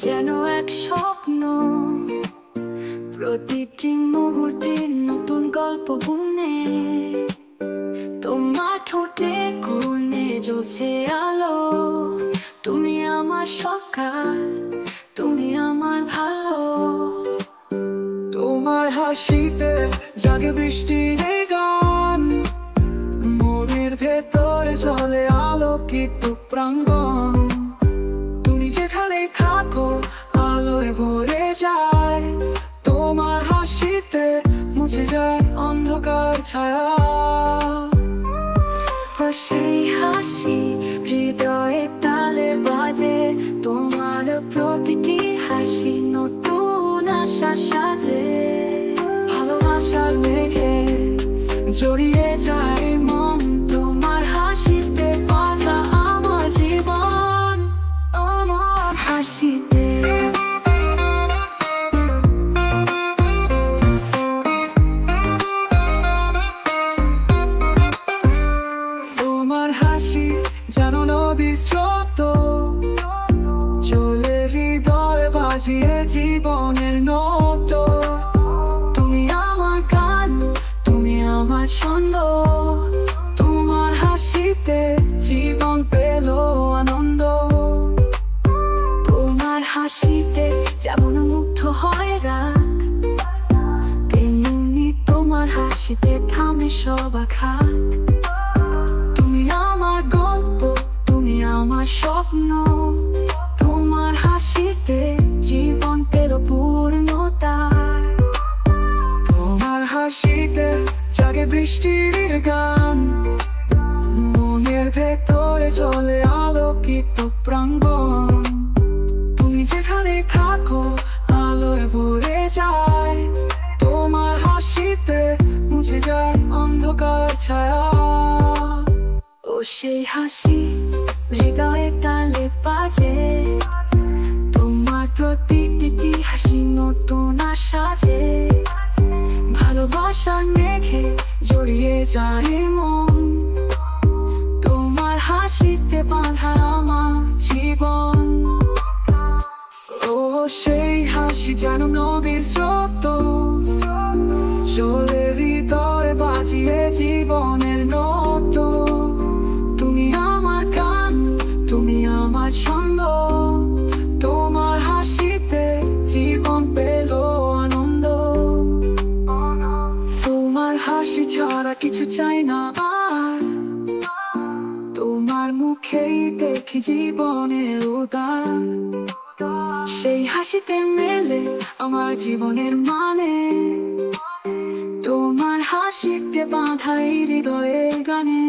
যেন এক স্বপ্ন, প্রতিটি মুহূর্তে নতুন গল্প বুনে। তোমার ঠোঁটে কোণে জ্বলছে আলো, তুমি আমার সকাল, তুমি আমার ভালো। তোমার হাসিতে জাগে বৃষ্টির গান, মনের ভেতরে চলে আলোকিত প্রাঙ্গণ। তুমি যেখানে থাকো আলোয় ভরে যায়, তোমার হাসিতে মুছে যায় অন্ধকার ছায়া। সেই হাসি হৃদয়ে তালে বাজে, তোমার প্রতিটি হাসি নতুন আশা সাজে। ভালোবাসার মেঘে জড়িয়ে যায় মন, তোমার হাসিতে বাঁধা আমার জীবন, আমার হাসিতে। তোমার হাসি যেন নদীর স্রোত, চলে হৃদয় বাজিয়ে জীবনের নত। তুমি আমার গান, তুমি আমার ছন্দ, তোমার হাসিতে জীবন পেল আনন্দ। তোমার হাসিতে যেমন মুগ্ধ হয় রাত, তেমনি তোমার হাসিতে থামে সব আঘাত। তুমি আমার গল্প, তুমি আমার স্বপ্ন, তোমার হাসিতে জীবন পেল পূর্ণতা। তোমার হাসিতে জাগে বৃষ্টির গান, মনের ভেতরে চলে আলোকিত প্রাঙ্গণ। তুমি যেখানে থাকো আলোয় ভরে যায়, তোমার হাসিতে মুছে যায় অন্ধকার ছায়া। ও সেই হাসি হৃদয়ে তালে বাজে, তোমার প্রতিটি হাসি নতুন আশা যে। ভালোবাসার মেঘে জড়িয়ে যায় মন, তোমার হাসিতে বাঁধা আমার জীবন। ও সেই হাসি যেন নদীর স্রোত, চলে হৃদয় বাজিয়ে জীবনের নত। তুমি আমার গান, তুমি আমার ছন্দ, তোমার হাসিতে জীবন পেল আনন্দ। তোমার হাসি ছাড়া কিছু চাই না আর, তোমার মুখেই দেখি জীবনের উদার। সেই হাসিতে মেলে আমার জীবনের মানে, তোমার হাসিতে বাঁধা এই হৃদয়ের গানে।